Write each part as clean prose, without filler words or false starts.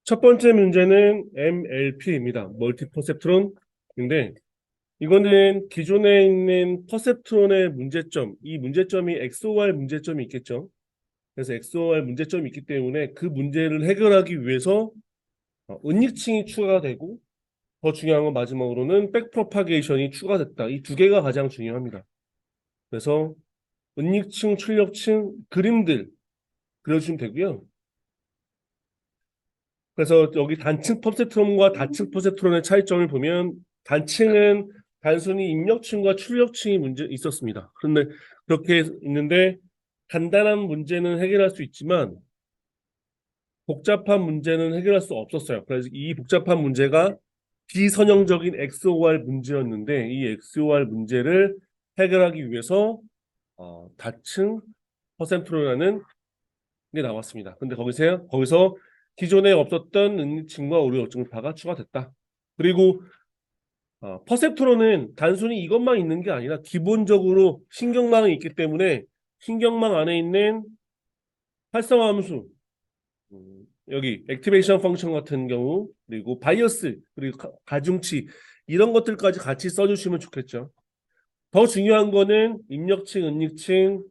첫 번째 문제는 MLP입니다. 멀티 퍼셉트론인데 이거는 기존에 있는 퍼셉트론의 문제점, 이 문제점이 XOR 문제점이 있겠죠. 그래서 XOR 문제점이 있기 때문에 그 문제를 해결하기 위해서 은닉칭이 추가가 되고 더 중요한 건 마지막으로는 백프로파게이션이 추가됐다. 이 두 개가 가장 중요합니다. 그래서 은닉층, 출력층 그림들 그려주시면 되고요. 그래서 여기 단층 퍼셉트론과 다층 퍼셉트론의 차이점을 보면 단층은 단순히 입력층과 출력층이 문제 있었습니다. 그런데 그렇게 있는데 간단한 문제는 해결할 수 있지만 복잡한 문제는 해결할 수 없었어요. 그래서 이 복잡한 문제가 비선형적인 XOR 문제였는데 이 XOR 문제를 해결하기 위해서 다층 퍼센트로라는 게 나왔습니다. 근데 거기서 기존에 없었던 능력층과 오류 역증파가 추가됐다. 그리고 퍼셉트로는 단순히 이것만 있는 게 아니라 기본적으로 신경망이 있기 때문에 신경망 안에 있는 활성화 함수, 여기 액티베이션 펑션 같은 경우 그리고 바이어스 그리고 가중치 이런 것들까지 같이 써주시면 좋겠죠. 더 중요한 거는 입력층, 은닉층,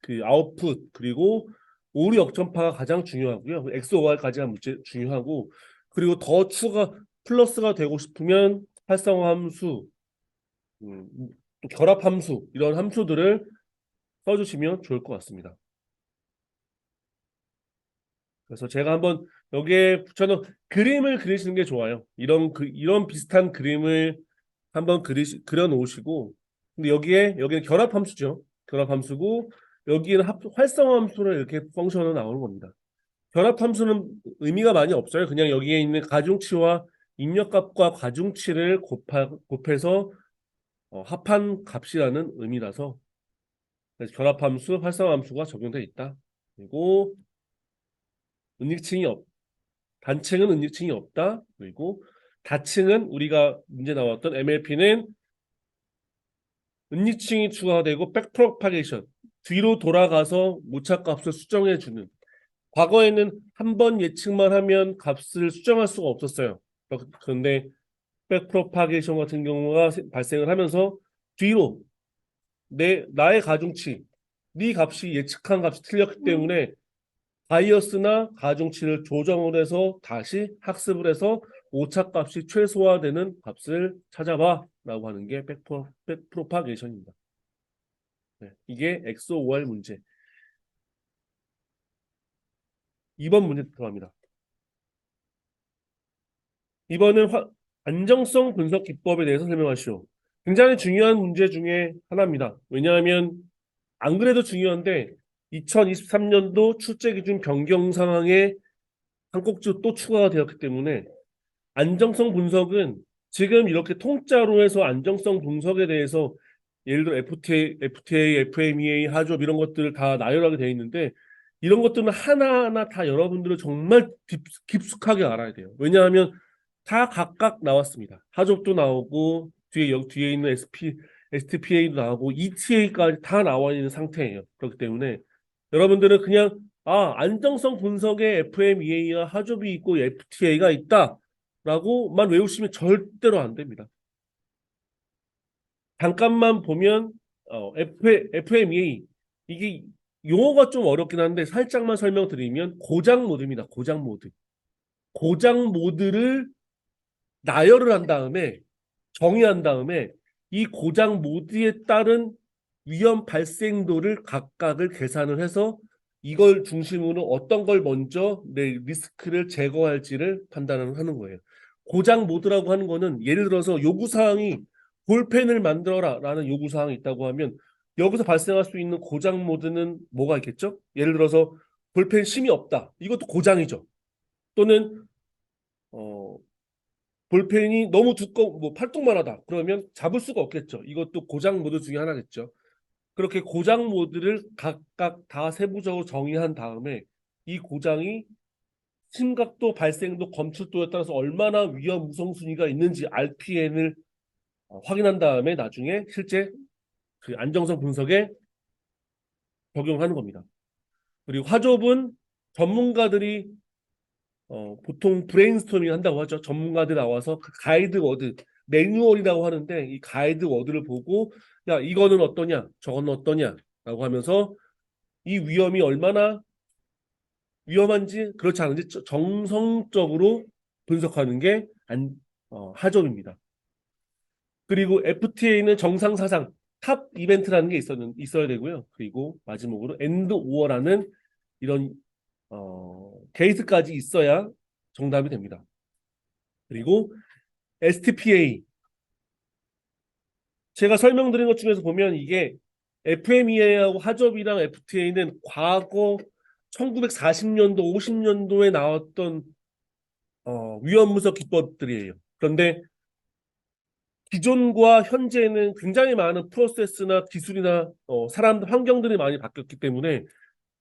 그 아웃풋 그리고 오류 역전파가 가장 중요하고요. XOR까지가 문제 중요하고 그리고 더 추가 플러스가 되고 싶으면 활성화 함수, 음, 또 결합 함수 이런 함수들을 써주시면 좋을 것 같습니다. 그래서 제가 한번 여기에 붙여놓은 그림을 그리시는 게 좋아요. 이런 비슷한 그림을 한번 그려 놓으시고 근데 여기는 결합 함수죠. 결합 함수고 여기는 활성화 함수로 이렇게 펑션으로 나오는 겁니다. 결합 함수는 의미가 많이 없어요. 그냥 여기에 있는 가중치와 입력값과 가중치를 곱해서 합한 값이라는 의미라서 그래서 결합 함수, 활성화 함수가 적용돼 있다. 그리고 은닉층이 단층은 은닉층이 없다. 그리고 다층은 우리가 문제 나왔던 MLP는 은닉층이 추가되고 백프로파게이션 뒤로 돌아가서 모차값을 수정해주는 과거에는 한 번 예측만 하면 값을 수정할 수가 없었어요. 그런데 백프로파게이션 같은 경우가 발생을 하면서 뒤로 나의 가중치 네 값이 예측한 값이 틀렸기 때문에 바이어스나 가중치를 조정을 해서 다시 학습을 해서 오차값이 최소화되는 값을 찾아봐 라고 하는 게 백프로파게이션입니다. 네, 이게 XOR 문제. 2번 문제 들어갑니다. 이번은 안정성 분석 기법에 대해서 설명하시오. 굉장히 중요한 문제 중에 하나입니다. 왜냐하면 안 그래도 중요한데 2023년도 출제 기준 변경 상황에 한 꼭지 또 추가가 되었기 때문에 안정성 분석은 지금 이렇게 통짜로 해서 안정성 분석에 대해서 예를 들어 FTA, FMEA, 하조업 이런 것들을 다 나열하게 되어 있는데 이런 것들은 하나하나 다 여러분들은 정말 깊숙하게 알아야 돼요. 왜냐하면 다 각각 나왔습니다. 하조업도 나오고 뒤에 있는 STPA도 나오고 ETA까지 다 나와 있는 상태예요. 그렇기 때문에 여러분들은 그냥 안정성 분석에 FMEA와 하조업이 있고 FTA가 있다. 라고만 외우시면 절대로 안 됩니다. 잠깐만 보면 FMEA 이게 용어가 좀 어렵긴 한데 살짝만 설명드리면 고장 모드입니다. 고장 모드. 고장 모드를 나열을 한 다음에 정의한 다음에 이 고장 모드에 따른 위험 발생도를 각각을 계산을 해서 이걸 중심으로 어떤 걸 먼저 내 리스크를 제거할지를 판단을 하는 거예요. 고장 모드라고 하는 거는 예를 들어서 요구사항이 볼펜을 만들어라 라는 요구사항이 있다고 하면 여기서 발생할 수 있는 고장 모드는 뭐가 있겠죠? 예를 들어서 볼펜 심이 없다. 이것도 고장이죠. 또는 어, 볼펜이 너무 두꺼워 뭐 팔뚝만 하다. 그러면 잡을 수가 없겠죠. 이것도 고장 모드 중에 하나겠죠. 그렇게 고장 모드를 각각 다 세부적으로 정의한 다음에 이 고장이 심각도, 발생도, 검출도에 따라서 얼마나 위험 우선순위가 있는지 RPN을 확인한 다음에 나중에 실제 그 안정성 분석에 적용하는 겁니다. 그리고 화좁은 전문가들이 보통 브레인스토밍 한다고 하죠. 전문가들 나와서 그 가이드 워드, 매뉴얼이라고 하는데 이 가이드 워드를 보고 야, 이거는 어떠냐, 저거는 어떠냐라고 하면서 이 위험이 얼마나 위험한지 그렇지 않은지 정성적으로 분석하는 게 하점입니다. 그리고 FTA는 정상사상 탑 이벤트라는 게 있어야 되고요. 그리고 마지막으로 엔드 오어라는 이런 게이트까지 있어야 정답이 됩니다. 그리고 STPA 제가 설명드린 것 중에서 보면 이게 FMEA하고 하접이랑 FTA는 과거 1940년도, 50년도에 나왔던 위험문서 기법들이에요. 그런데 기존과 현재는 굉장히 많은 프로세스나 기술이나 사람들 환경들이 많이 바뀌었기 때문에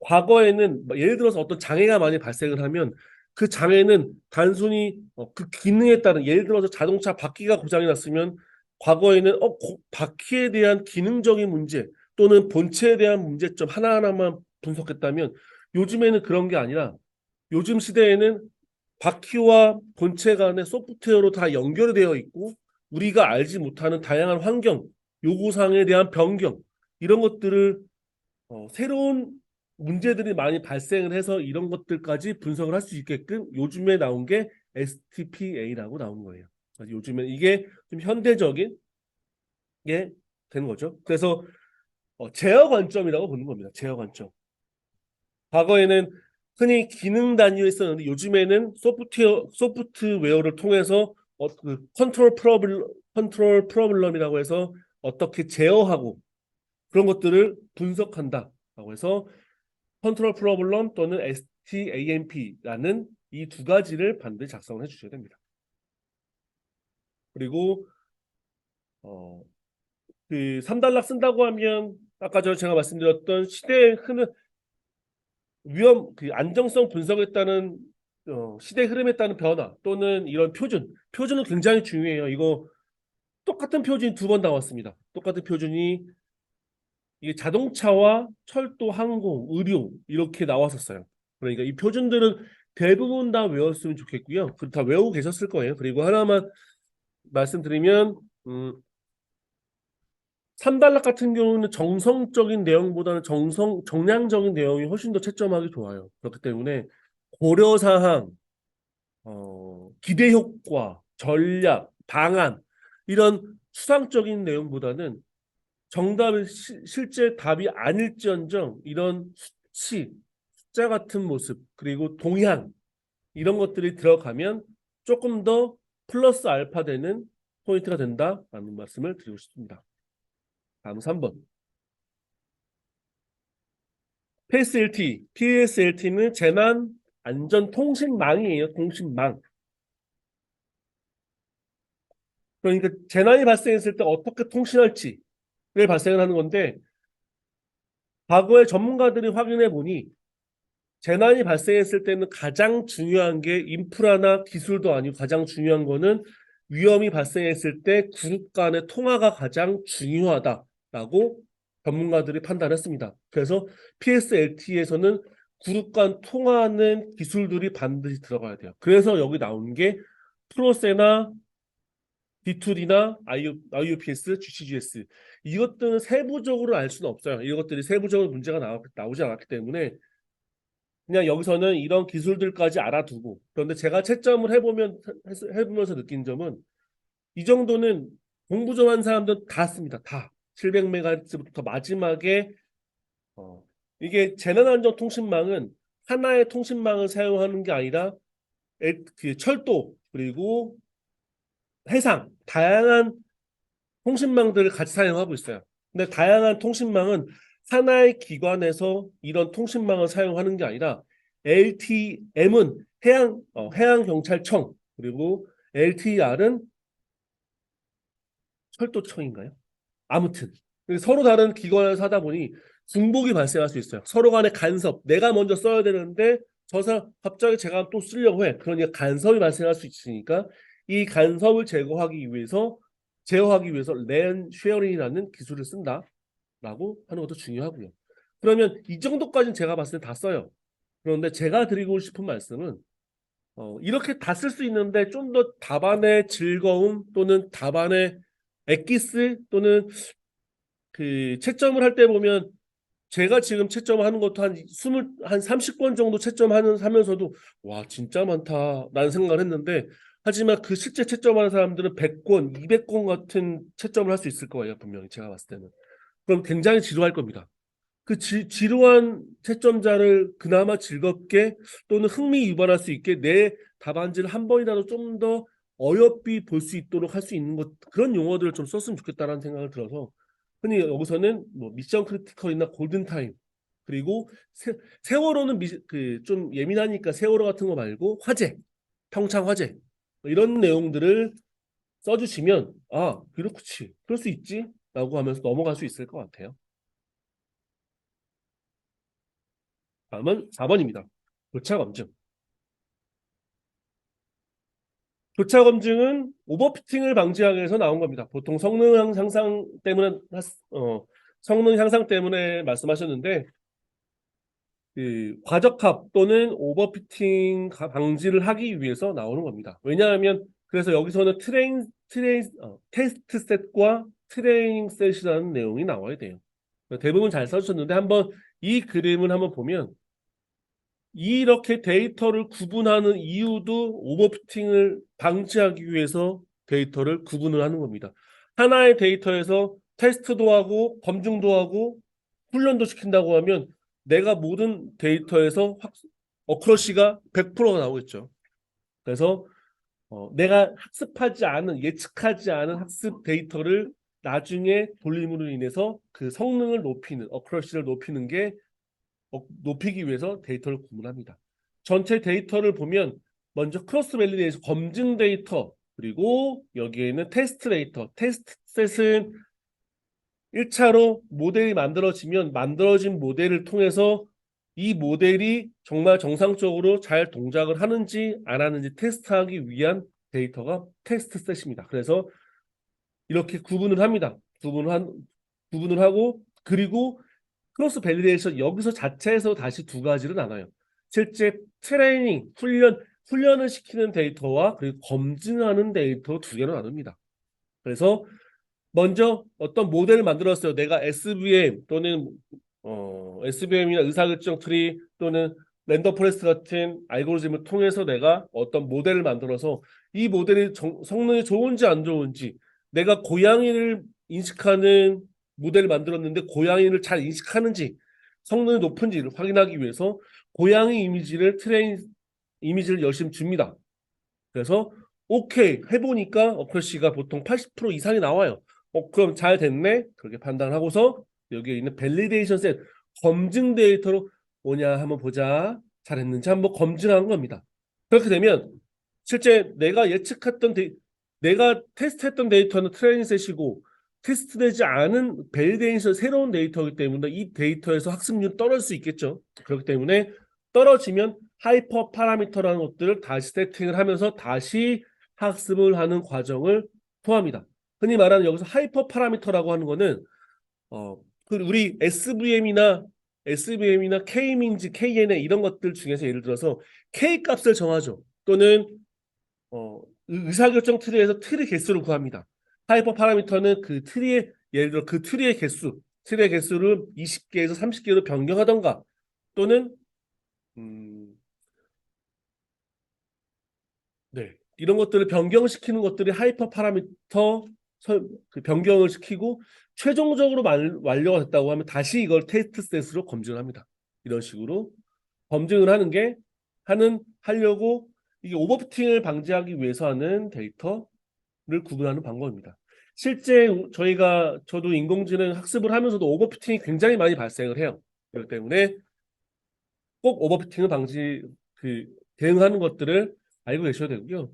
과거에는 예를 들어서 어떤 장애가 많이 발생을 하면 그 장애는 단순히 그 기능에 따른 예를 들어서 자동차 바퀴가 고장이 났으면 과거에는 바퀴에 대한 기능적인 문제 또는 본체에 대한 문제점 하나하나만 분석했다면 요즘에는 그런 게 아니라 요즘 시대에는 바퀴와 본체 간의 소프트웨어로 다 연결이 되어 있고 우리가 알지 못하는 다양한 환경, 요구사항에 대한 변경 이런 것들을 새로운 문제들이 많이 발생을 해서 이런 것들까지 분석을 할 수 있게끔 요즘에 나온 게 STPA라고 나온 거예요. 요즘에 이게 좀 현대적인 게 되는 거죠. 그래서 제어 관점이라고 보는 겁니다. 제어 관점. 과거에는 흔히 기능 단위로 했었는데 요즘에는 소프트웨어를 통해서 그 컨트롤 프로블럼이라고 해서 어떻게 제어하고 그런 것들을 분석한다라고 해서 컨트롤 프로블럼 또는 STAMP라는 이 두 가지를 반드시 작성을 해주셔야 됩니다. 그리고 어, 그 3단락 쓴다고 하면 아까 제가 말씀드렸던 시대의 흐름 그 안정성 분석에 따른 시대 흐름에 따른 변화 또는 이런 표준은 굉장히 중요해요. 이거 똑같은 표준이 두 번 나왔습니다. 똑같은 표준이 이게 자동차와 철도, 항공, 의료 이렇게 나왔었어요. 그러니까 이 표준들은 대부분 다 외웠으면 좋겠고요. 다 외우고 계셨을 거예요. 그리고 하나만 말씀드리면 3단락 같은 경우는 정성적인 내용보다는 정량적인 내용이 훨씬 더 채점하기 좋아요. 그렇기 때문에 고려사항, 기대 효과, 전략, 방안 이런 추상적인 내용보다는 정답이 실제 답이 아닐지언정 이런 수치, 숫자 같은 모습 그리고 동향 이런 것들이 들어가면 조금 더 플러스 알파 되는 포인트가 된다라는 말씀을 드리고 싶습니다. 다음 3번. PSLT. PSLT는 재난 안전 통신망이에요. 통신망. 그러니까 재난이 발생했을 때 어떻게 통신할지를 발생을 하는 건데 과거에 전문가들이 확인해 보니 재난이 발생했을 때는 가장 중요한 게 인프라나 기술도 아니고 가장 중요한 거는 위험이 발생했을 때 그룹 간의 통화가 가장 중요하다라고 전문가들이 판단했습니다. 그래서 PSLT에서는 그룹 간 통화하는 기술들이 반드시 들어가야 돼요. 그래서 여기 나온 게 프로세나 D2D나 IUPS, GCGS 이것들은 세부적으로 알 수는 없어요. 이것들이 세부적으로 문제가 나오지 않았기 때문에 그냥 여기서는 이런 기술들까지 알아두고 그런데 제가 채점을 해보면서 느낀 점은 이 정도는 공부 좀 한 사람들 다 씁니다. 다 700MHz부터 마지막에 어, 이게 재난안전통신망은 하나의 통신망을 사용하는 게 아니라 그 철도 그리고 해상 다양한 통신망들을 같이 사용하고 있어요. 근데 다양한 통신망은 하나의 기관에서 이런 통신망을 사용하는 게 아니라 LTM은 해양경찰청 그리고 LTR은 철도청인가요? 아무튼 서로 다른 기관에서 하다 보니 중복이 발생할 수 있어요. 서로 간의 간섭. 내가 먼저 써야 되는데 갑자기 제가 또 쓰려고 해. 그러니까 간섭이 발생할 수 있으니까 이 간섭을 제어하기 위해서 랜 쉐어링이라는 기술을 쓴다라고 하는 것도 중요하고요. 그러면 이 정도까지는 제가 봤을 때 다 써요. 그런데 제가 드리고 싶은 말씀은 이렇게 다 쓸 수 있는데 좀 더 답안의 즐거움 또는 답안의 엑기스 또는 그 채점을 할 때 보면 제가 지금 채점하는 것도 한 30권 정도 하면서도 와, 진짜 많다라는 생각을 했는데 하지만 그 실제 채점하는 사람들은 100권, 200권 같은 채점을 할 수 있을 거예요. 분명히 제가 봤을 때는. 그럼 굉장히 지루할 겁니다. 그 지루한 채점자를 그나마 즐겁게 또는 흥미 유발할 수 있게 내 답안지를 한 번이라도 좀 더 어여삐 볼 수 있도록 할 수 있는 것 그런 용어들을 좀 썼으면 좋겠다라는 생각을 들어서 흔히 여기서는 뭐 미션 크리티컬이나 골든타임 그리고 세월호는 그좀 예민하니까 세월호 같은 거 말고 화재, 평창 화재 이런 내용들을 써주시면 아 그렇지 그럴 수 있지 라고 하면서 넘어갈 수 있을 것 같아요. 다음은 4번입니다. 교차 검증. 교차 검증은 오버피팅을 방지하기 위해서 나온 겁니다. 보통 성능 향상 때문에 말씀하셨는데 그 과적합 또는 오버피팅 방지를 하기 위해서 나오는 겁니다. 왜냐하면 그래서 여기서는 테스트 셋과 트레이닝 셋이라는 내용이 나와야 돼요. 대부분 잘 써주셨는데 한번 이 그림을 한번 보면 이렇게 데이터를 구분하는 이유도 오버피팅을 방지하기 위해서 데이터를 구분을 하는 겁니다. 하나의 데이터에서 테스트도 하고 검증도 하고 훈련도 시킨다고 하면 내가 모든 데이터에서 어크러시가 100%가 나오겠죠. 그래서 내가 예측하지 않은 학습 데이터를 나중에 돌림으로 인해서 그 성능을 높이는 어크러시를 높이는 게 높이기 위해서 데이터를 구분합니다. 전체 데이터를 보면 먼저 크로스 밸리데이션 검증 데이터 그리고 여기에는 테스트 데이터 테스트 셋은 1차로 모델이 만들어지면 만들어진 모델을 통해서 이 모델이 정말 정상적으로 잘 동작을 하는지 안 하는지 테스트하기 위한 데이터가 테스트 셋입니다. 그래서 이렇게 구분을 합니다. 구분을 하고 그리고 크로스 밸리데이션 여기서 자체에서 다시 두 가지로 나눠요. 실제 트레이닝, 훈련을 시키는 데이터와 그리고 검증하는 데이터 두 개로 나눕니다. 그래서 먼저 어떤 모델을 만들었어요. 내가 SVM 또는 SVM이나 의사결정 트리 또는 랜덤 포레스트 같은 알고리즘을 통해서 내가 어떤 모델을 만들어서 이 모델이 성능이 좋은지 안 좋은지 내가 고양이를 인식하는 모델을 만들었는데 고양이를 잘 인식하는지 성능이 높은지를 확인하기 위해서 고양이 이미지를 열심히 줍니다. 그래서 오케이 해보니까 어크러시가 보통 80% 이상이 나와요. 그럼 잘 됐네. 그렇게 판단하고서 여기에 있는 밸리데이션 셋 검증 데이터로 뭐냐 한번 보자. 잘했는지 한번 검증한 겁니다. 그렇게 되면 실제 내가 테스트했던 데이터는 트레이닝 셋이고 테스트되지 않은 밸리데이션 새로운 데이터이기 때문에 이 데이터에서 학습률 떨어질 수 있겠죠. 그렇기 때문에 떨어지면 하이퍼 파라미터라는 것들을 다시 세팅을 하면서 다시 학습을 하는 과정을 포함합니다. 흔히 말하는 여기서 하이퍼 파라미터라고 하는 거는 우리 SVM이나 K-민지, KNA 이런 것들 중에서 예를 들어서 K 값을 정하죠. 또는 의사결정 트리에서 트리 개수를 구합니다. 하이퍼 파라미터는 그 트리의 예를 들어 그 트리의 개수를 20개에서 30개로 변경하던가 또는 네. 이런 것들을 변경시키는 것들이 하이퍼 파라미터 그 변경을 시키고 최종적으로 완료가 됐다고 하면 다시 이걸 테스트 셋으로 검증을 합니다. 이런 식으로 검증을 하려고 이게 오버피팅을 방지하기 위해서 하는 데이터를 구분하는 방법입니다. 실제 저도 인공지능 학습을 하면서도 오버피팅이 굉장히 많이 발생을 해요. 그렇기 때문에 꼭 오버피팅을 대응하는 것들을 알고 계셔야 되고요.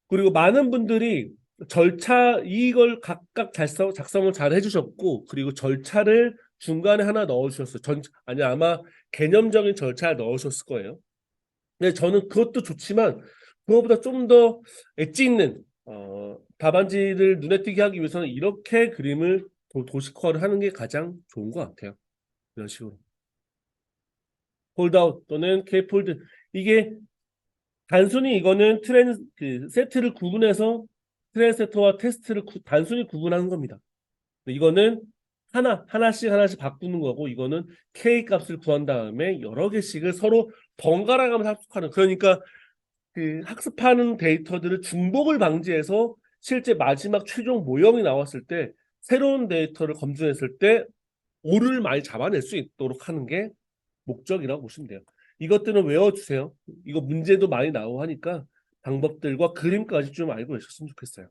그리고 많은 분들이 이걸 각각 작성을 잘 해주셨고, 그리고 절차를 중간에 하나 넣어주셨어요. 아니, 아마 개념적인 절차를 넣으셨을 거예요. 근데 저는 그것도 좋지만, 그것보다 좀 더 엣지 있는, 답안지를 눈에 띄게 하기 위해서는 이렇게 그림을 도식화를 하는 게 가장 좋은 것 같아요. 이런 식으로. 폴드아웃 또는 K폴드. 이게 단순히 이거는 그 세트를 구분해서 트랜세터와 테스트를 단순히 구분하는 겁니다. 이거는 하나씩 바꾸는 거고, 이거는 K 값을 구한 다음에 여러 개씩을 서로 번갈아 가면서 합숙하는, 그러니까 그 학습하는 데이터들을 중복을 방지해서 실제 마지막 최종 모형이 나왔을 때 새로운 데이터를 검증했을 때 오류를 많이 잡아낼 수 있도록 하는 게 목적이라고 보시면 돼요. 이것들은 외워주세요. 이거 문제도 많이 나오고 하니까 방법들과 그림까지 좀 알고 계셨으면 좋겠어요.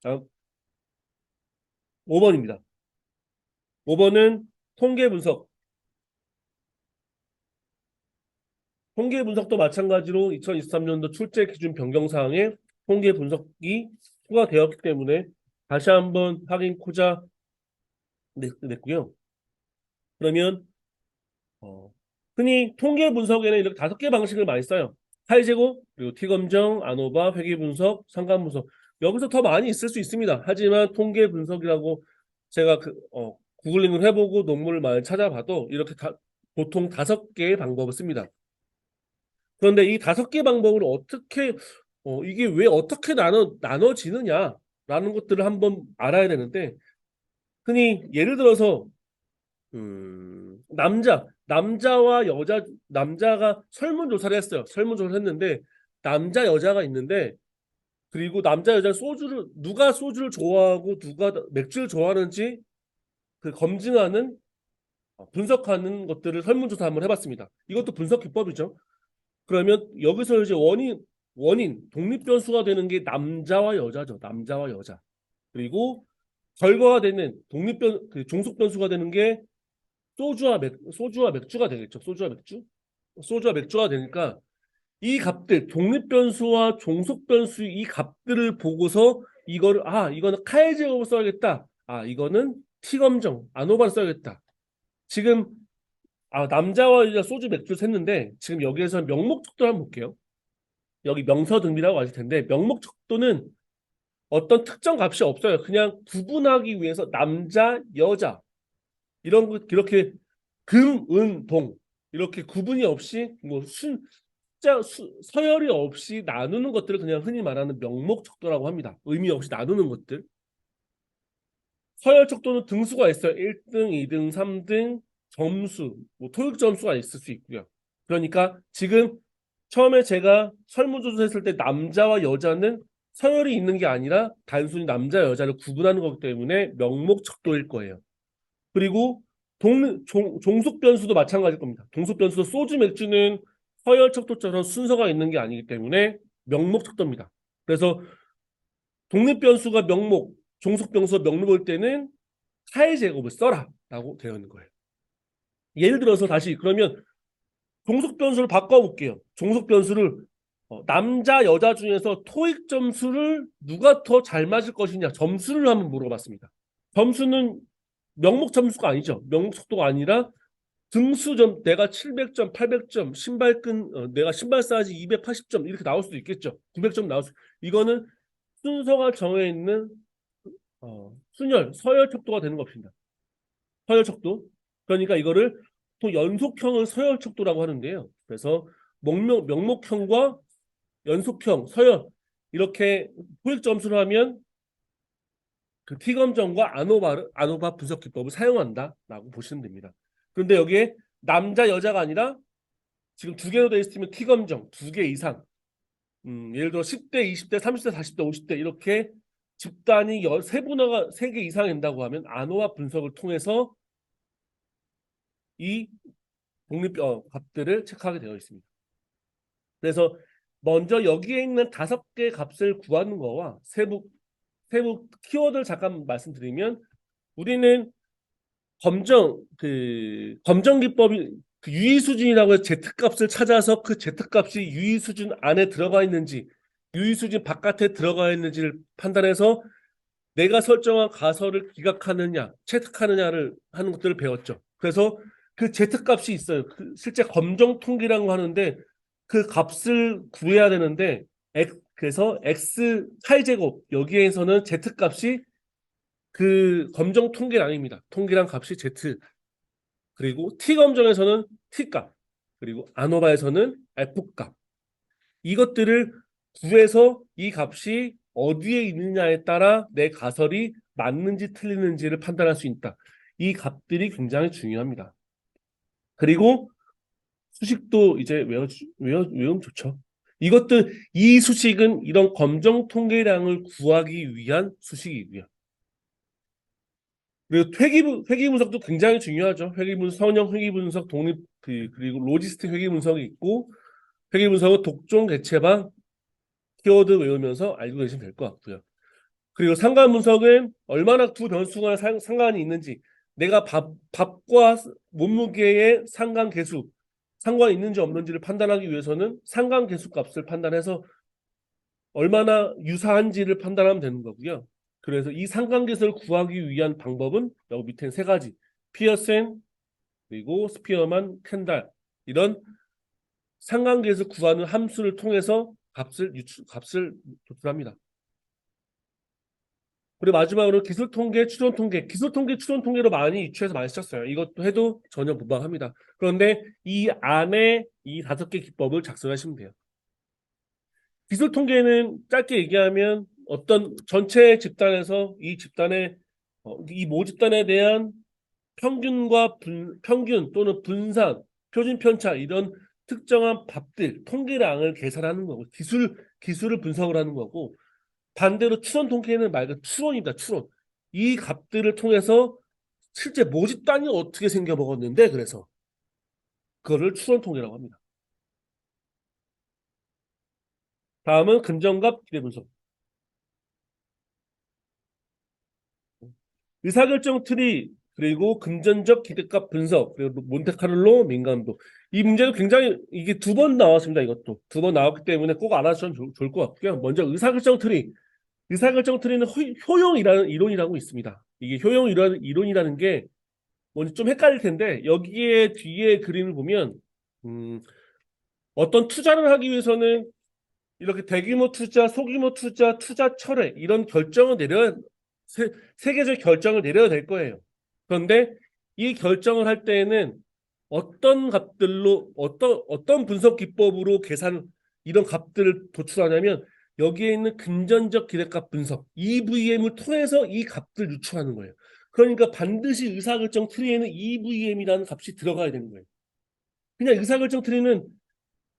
다음 5번입니다. 5번은 통계 분석. 통계 분석도 마찬가지로 2023년도 출제 기준 변경 사항에 통계 분석이 추가되었기 때문에 다시 한번 확인 코자 냈고요. 그러면 흔히 통계 분석에는 이렇게 5개 방식을 많이 써요. 타의제곱, 그리고 T검정, 아노바, 회귀분석, 상관분석. 여기서 더 많이 있을 수 있습니다. 하지만 통계 분석이라고 제가 구글링을 해보고 논문을 많이 찾아봐도 이렇게 보통 5개의 방법을 씁니다. 그런데 이 5개 방법을 어떻게 이게 왜 어떻게 나눠지느냐라는 것들을 한번 알아야 되는데, 흔히 예를 들어서 남자가 설문조사를 했어요. 설문조사를 했는데 남자 여자가 있는데, 그리고 남자 여자 누가 소주를 좋아하고 누가 맥주를 좋아하는지 그 검증하는 분석하는 것들을 설문조사 한번 해봤습니다. 이것도 분석 기법이죠. 그러면 여기서 이제 원인 독립 변수가 되는 게 남자와 여자죠. 남자와 여자. 그리고 결과가 되는 그 종속 변수가 되는 게 소주와 맥주가 되겠죠. 소주와 맥주가 되니까 이 값들, 독립 변수와 종속 변수 이 값들을 보고서 이거는 카이 제곱을 써야겠다. 이거는 T 검정, 아노바를 써야겠다. 지금 남자와 여자 소주 맥주를 샜는데, 지금 여기에서 명목 척도를 한번 볼게요. 여기 명서 등비라고 하실 텐데, 명목 척도는 어떤 특정 값이 없어요. 그냥 구분하기 위해서 남자, 여자 이런 거 이렇게 금, 은, 동 이렇게 구분이 없이 뭐 서열이 없이 나누는 것들을 그냥 흔히 말하는 명목 척도라고 합니다. 의미 없이 나누는 것들. 서열 척도는 등수가 있어요. 1등, 2등, 3등 점수, 뭐 토익 점수가 있을 수 있고요. 그러니까 지금 처음에 제가 설문조사했을 때 남자와 여자는 서열이 있는 게 아니라 단순히 남자 여자를 구분하는 거기 때문에 명목 척도일 거예요. 그리고 종속 변수도 마찬가지일 겁니다. 종속 변수도 소주 맥주는 서열 척도처럼 순서가 있는 게 아니기 때문에 명목 척도입니다. 그래서 독립 변수가 명목, 종속 변수가 명목일 때는 차의 제곱을 써라 라고 되어 있는 거예요. 예를 들어서 다시 그러면 종속 변수를 바꿔볼게요. 종속 변수를 남자 여자 중에서 토익 점수를 누가 더 잘 맞을 것이냐 점수를 한번 물어봤습니다. 점수는 명목 점수가 아니죠. 명목 속도가 아니라 등수점, 내가 700점, 800점, 내가 신발 사이즈 280점 이렇게 나올 수도 있겠죠. 900점 나올 수. 이거는 순서가 정해 있는 서열 척도가 되는 것입니다. 서열 척도. 그러니까 이거를 또 연속형을 서열 척도라고 하는데요. 그래서 명목형과 연속형, 서열 이렇게 토익 점수를 하면 그 T검정과 아노바 분석 기법을 사용한다라고 보시면 됩니다. 그런데 여기에 남자 여자가 아니라 지금 2개로 되어 있으면 T검정 2개 이상, 예를 들어 10대, 20대, 30대, 40대, 50대 이렇게 집단이 세분화가 3개 이상 된다고 하면 아노바 분석을 통해서 이 독립 값들을 체크하게 되어 있습니다. 그래서 먼저 여기에 있는 5개 값을 구하는 거와 세부 키워드를 잠깐 말씀드리면, 우리는 검정 기법이 유의 수준이라고 해서 Z값을 찾아서 그 Z값이 유의 수준 안에 들어가 있는지 유의 수준 바깥에 들어가 있는지를 판단해서 내가 설정한 가설을 기각하느냐 채택하느냐를 하는 것들을 배웠죠. 그래서 그 Z값이 있어요. 실제 검정 통계라고 하는데 그 값을 구해야 되는데, 그래서 X 카이제곱 여기에서는 Z값이 그 검정 통계는 아닙니다. 통계란 값이 Z, 그리고 T 검정에서는 T값, 그리고 아노바에서는 F값. 이것들을 구해서 이 값이 어디에 있느냐에 따라 내 가설이 맞는지 틀리는지를 판단할 수 있다. 이 값들이 굉장히 중요합니다. 그리고 수식도 이제 외우면 좋죠. 이 수식은 이런 검정 통계량을 구하기 위한 수식이고요. 그리고 회귀 분석도 굉장히 중요하죠. 선형 회귀 분석, 그리고 로지스틱 회귀 분석이 있고, 회귀 분석은 독종, 대체방, 키워드 외우면서 알고 계시면 될 것 같고요. 그리고 상관 분석은 얼마나 두 변수가 상관이 있는지, 내가 밥과 몸무게의 상관계수, 상관이 있는지 없는지를 판단하기 위해서는 상관계수 값을 판단해서 얼마나 유사한지를 판단하면 되는 거고요. 그래서 이 상관계수를 구하기 위한 방법은 여기 밑에 세 가지. 피어센, 그리고 스피어만, 켄달 이런 상관계수 구하는 함수를 통해서 값을 도출합니다. 그리고 마지막으로 기술통계, 추론통계. 기술통계, 추론통계로 많이 유추해서 많이 썼어요. 이것도 해도 전혀 무방합니다. 그런데 이 안에 이 5개 기법을 작성하시면 돼요. 기술통계는 짧게 얘기하면 어떤 전체 집단에서 이 집단의 이 모집단에 대한 평균 또는 분산, 표준 편차 이런 특정한 밥들, 통계량을 계산하는 거고 기술을 분석을 하는 거고 반대로 추론 통계는 말 그대로 추론입니다. 추론. 이 값들을 통해서 실제 모집단이 어떻게 생겨 먹었는데 그래서 그거를 추론 통계라고 합니다. 다음은 금전값 기대 분석. 의사결정 트리 그리고 금전적 기대값 분석 그리고 몬테카를로 민감도 이 문제도 굉장히 이게 2번 나왔습니다. 이것도 2번 나왔기 때문에 꼭 알아주시면 좋을 것 같고요. 먼저 의사결정 트리 의사결정 트리는 효용이라는 이론이라고 있습니다. 이게 이론이라는 게 뭔지 좀 헷갈릴 텐데 여기에 뒤에 그림을 보면 음, 어떤 투자를 하기 위해서는 이렇게 대규모 투자, 소규모 투자, 투자 철회 이런 결정을 세계적 결정을 내려야 될 거예요. 그런데 이 결정을 할 때에는 어떤 값들로 어떤 분석 기법으로 이런 값들을 도출하냐면 여기에 있는 금전적 기대값 분석 EVM을 통해서 이 값들 유출하는 거예요. 그러니까 반드시 의사결정 트리에는 EVM이라는 값이 들어가야 되는 거예요. 그냥 의사결정 트리는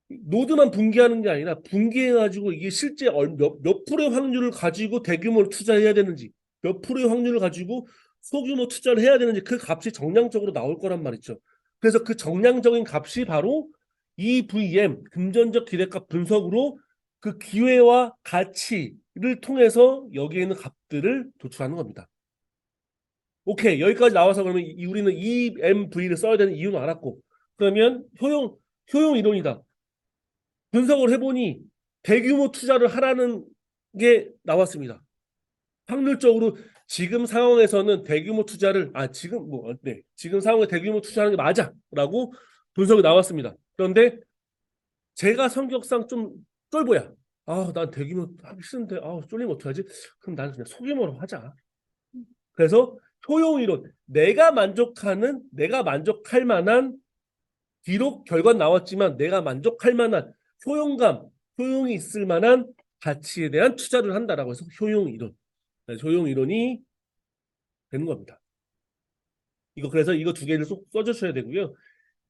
노드만 붕괴하는 게 아니라 붕괴해가지고 이게 실제 몇 프로의 확률을 가지고 대규모로 투자해야 되는지 몇 프로의 확률을 가지고 소규모 투자를 해야 되는지 그 값이 정량적으로 나올 거란 말이죠. 그래서 그 정량적인 값이 바로 EVM 금전적 기대값 분석으로 그 기회와 가치를 통해서 여기에 있는 값들을 도출하는 겁니다. 오케이 여기까지 나와서 그러면 우리는 EMV를 써야 되는 이유는 알았고 그러면 효용 이론이다. 분석을 해보니 대규모 투자를 하라는 게 나왔습니다. 확률적으로 지금 상황에서는 대규모 투자를 지금 상황에 대규모 투자하는 게 맞아라고 분석이 나왔습니다. 그런데 제가 성격상 좀 쫄보야. 난 대규모 하기 싫은데 쫄리면 어떡하지? 그럼 나는 그냥 소규모로 하자. 그래서 효용 이론 내가 만족할 만한 비록 결과는 나왔지만 내가 만족할 만한 효용이 있을 만한 가치에 대한 투자를 한다라고 해서 효용 이론. 효용 이론이 되는 겁니다. 그래서 이거 2개를 써주셔야 되고요.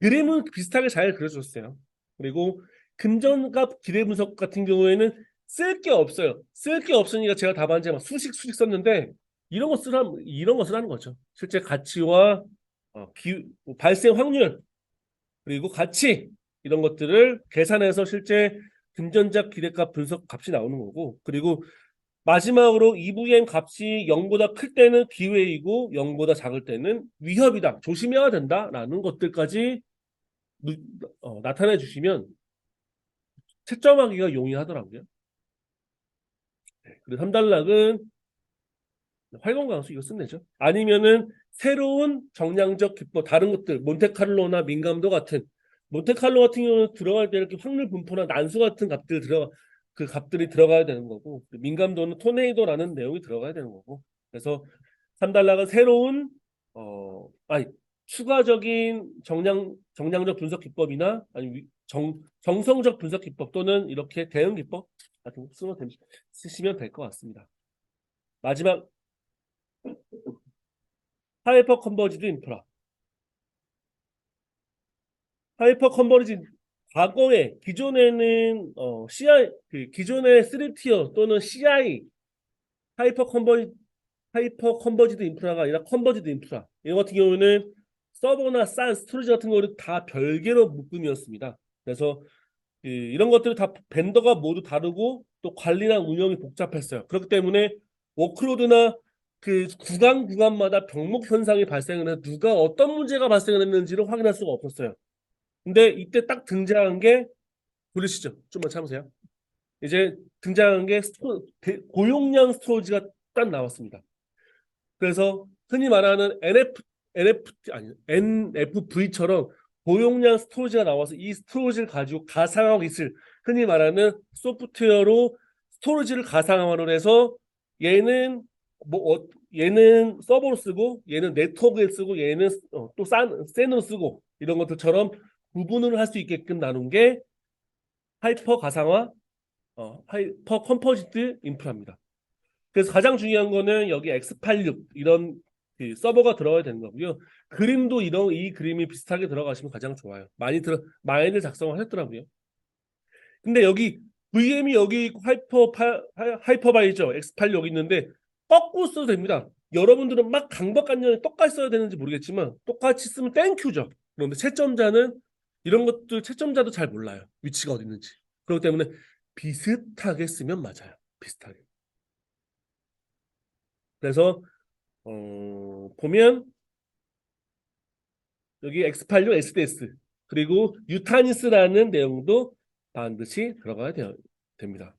그림은 비슷하게 잘 그려줬어요. 그리고 금전값 기대 분석 같은 경우에는 쓸 게 없어요. 쓸 게 없으니까 제가 답안지에 막 수식 썼는데 이런 거 쓰라는 거죠. 실제 가치와 발생 확률 그리고 가치 이런 것들을 계산해서 실제 금전적 기대값 분석 값이 나오는 거고 그리고 마지막으로 EVM 값이 0보다 클 때는 기회이고 0보다 작을 때는 위협이다. 조심해야 된다라는 것들까지 나타내 주시면 채점하기가 용이하더라고요. 그리고 3단락은 활공강수 이거 끝내죠. 아니면은 새로운 정량적 기법 다른 것들 몬테카를로나 민감도 같은 몬테칼로 같은 경우는 들어갈 때 이렇게 확률 분포나 난수 같은 그 값들이 들어가야 되는 거고 민감도는 토네이도라는 내용이 들어가야 되는 거고 그래서 3단락은 새로운 추가적인 정량적 분석 기법이나 아니 정성적 분석 기법 또는 이렇게 대응 기법 같은 거 쓰시면 될 것 같습니다. 마지막 하이퍼 컨버지드 인프라. 하이퍼 컨버리진 과거에 기존에는 CI 기존의 3티어 또는 CI 하이퍼 컨버지 하이퍼 컨버지드 인프라가 아니라 컨버지드 인프라. 이거 같은 경우는 서버나 싼 스토리지 같은 거를 다 별개로 묶음이었습니다. 그래서 이런 것들을 다 벤더가 모두 다르고 또 관리랑 운영이 복잡했어요. 그렇기 때문에 워크로드나 그 구간마다 병목 현상이 발생을 해서 누가 어떤 문제가 발생을 했는지를 확인할 수가 없었어요. 근데 이때 딱 등장한 게 부르시죠. 좀만 참으세요. 이제 등장한 게 고용량 스토리지가 딱 나왔습니다. 그래서 흔히 말하는 NFT 아니 NFV처럼 고용량 스토리지가 나와서 이 스토리지를 가지고 가상화하고 있을 흔히 말하는 소프트웨어로 스토리지를 가상화를 해서 얘는 얘는 서버로 쓰고 얘는 네트워크에 쓰고 얘는 또 샌으로 쓰고 이런 것들처럼 구분을 할 수 있게끔 나눈 게 하이퍼 가상화 하이퍼 컴포지트 인프라입니다. 그래서 가장 중요한 거는 여기 X86 이런 그 서버가 들어가야 되는 거고요. 그림도 이 그림이 비슷하게 들어가시면 가장 좋아요. 많이들 작성을 하셨더라고요. 근데 여기 VM이 여기 있고 하이퍼바이저 X86 여기 있는데 거꾸로 써도 됩니다. 여러분들은 막 강박관념에 똑같이 써야 되는지 모르겠지만 똑같이 쓰면 땡큐죠. 그런데 채점자는 이런 것들 채점자도 잘 몰라요. 위치가 어디 있는지. 그렇기 때문에 비슷하게 쓰면 맞아요. 비슷하게. 그래서 보면 여기 X86 SDS 그리고 유타니스라는 내용도 반드시 됩니다.